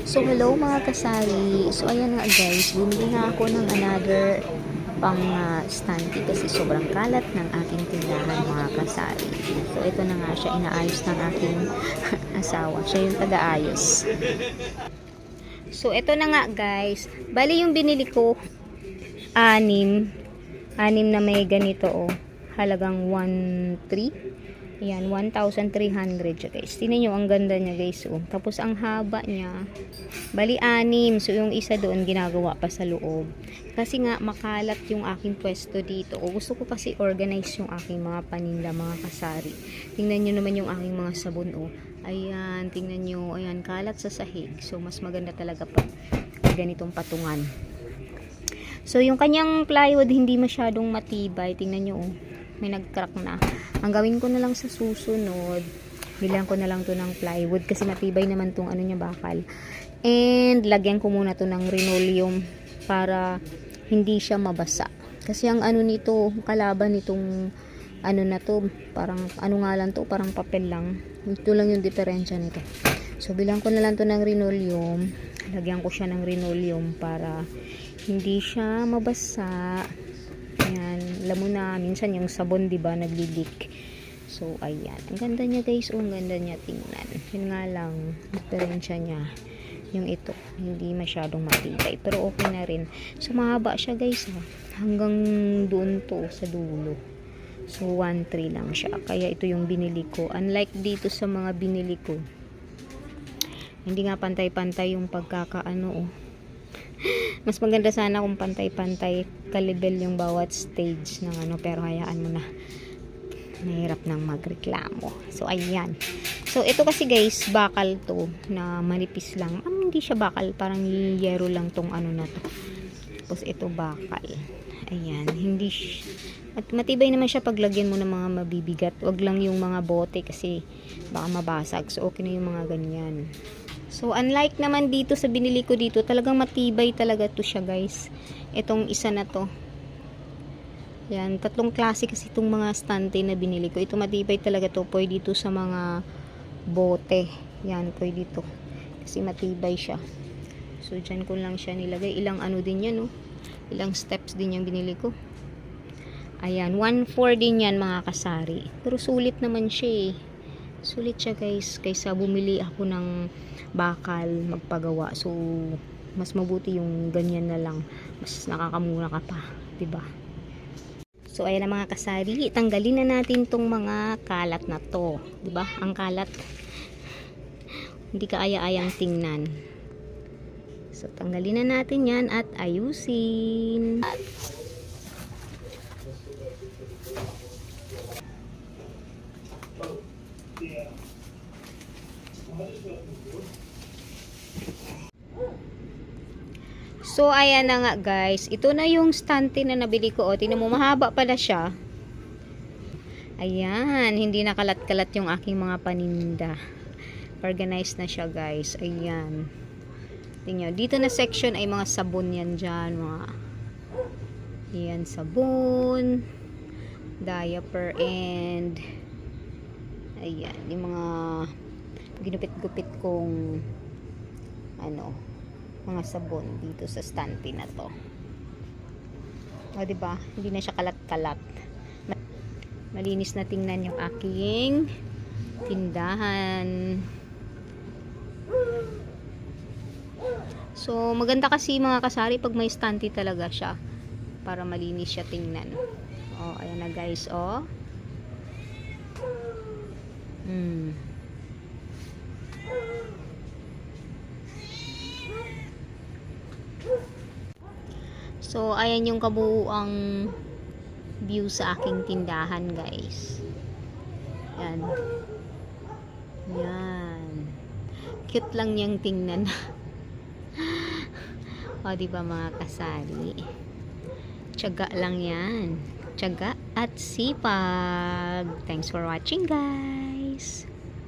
So hello mga kasari. So ayan nga guys, bumili na ako ng another pang standee kasi sobrang kalat ng aking tindahan mga kasari. So ito na nga siya, inaayos ng aking asawa. Siya yung taga-ayos. So ito na nga guys. Bali yung binili ko anim na may ganito halagang 1.3. Ayan, 1,300 siya guys. Tingnan nyo, ang ganda niya guys. Tapos ang haba niya, bali 6. So yung isa doon, ginagawa pa sa loob. Kasi nga, makalat yung aking pwesto dito. Gusto ko kasi organize yung aking mga paninda, mga kasari. Tingnan nyo naman yung aking mga sabon. Ayan, tingnan nyo. Ayan, kalat sa sahig. So mas maganda talaga pag ganitong patungan. So yung kanyang plywood, hindi masyadong matibay. Tingnan nyo, may nag-crack na. Ang gawin ko na lang sa susunod, bilang ko na lang to ng plywood kasi matibay naman tong ano niya, bakal. And lagyan ko muna to ng linoleum para hindi siya mabasa. Kasi ang ano nito, kalaban nitong ano na to, parang ano nga lang to, parang papel lang. Ito lang yung diferensya nito. So bilang ko na lang to ng linoleum, lagyan ko siya ng linoleum para hindi siya mabasa. Ayan, alam mo na, minsan yung sabon, diba, nagli-leak. So, ayan. Ang ganda niya, guys. Ang ganda niya tingnan. Yun nga lang, diferensya niya. Yung ito, hindi masyadong matibay. Pero okay na rin. So, mahaba siya, guys. Hanggang doon to, sa dulo. So, 1.3 lang siya. Kaya ito yung binili ko. Unlike dito sa mga binili ko. Hindi nga pantay-pantay yung pagkakaano, Mas maganda sana kung pantay-pantay kalibel yung bawat stage ng ano, pero hayaan mo na. Mahirap nang magreklamo. So ayan. So ito kasi guys, bakal to na manipis lang. Hindi siya bakal, parang yero lang tong ano na to. Tapos ito bakal. Ayan, hindi at matibay naman siya pag lagyan mo ng mga mabibigat. Wag lang yung mga bote kasi baka mabasag. So okay na yung mga ganyan. So, unlike naman dito sa binili ko dito, talagang matibay talaga to siya, guys. Itong isa na to. Yan, 3 klase kasi itong mga stante na binili ko. Ito matibay talaga to. Pwede dito sa mga bote. Yan, pwede dito. Kasi matibay siya. So, dyan ko lang siya nilagay. Ilang ano din yan, Ilang steps din yung binili ko. Ayan, 1.4 din yan, mga kasari. Pero sulit naman siya, Sulit siya, guys, kaysa bumili ako ng bakal magpagawa. So mas mabuti yung ganyan na lang, mas nakakamura ka pa, 'di ba? So ayan na mga kasari, tanggalin na natin tong mga kalat na to, 'di ba? Ang kalat hindi kaaya-ayang tingnan. So tanggalin na natin 'yan at ayusin. So, ayan na nga guys. Ito na yung stante na nabili ko. Tingnan mo, mahaba pala siya. Ayan. Hindi nakalat-kalat yung aking mga paninda. Organized na siya guys. Ayan. Tingnan. Dito na section ay mga sabon yan dyan. Ayan, sabon. Diaper and ayan. Yung mga ginupit-gupit kong mga sabon dito sa stante na to. Diba? Hindi na siya kalat-kalat. Malinis na tingnan yung aking tindahan. So, maganda kasi mga kasari pag may stante talaga siya para malinis siya tingnan. Ayan na guys, So, ayan yung kabuuang view sa aking tindahan, guys. Yan. Yan. Cute lang yung tingnan. Diba mga kasari? Tiyaga lang yan. Tiyaga at sipag. Thanks for watching, guys.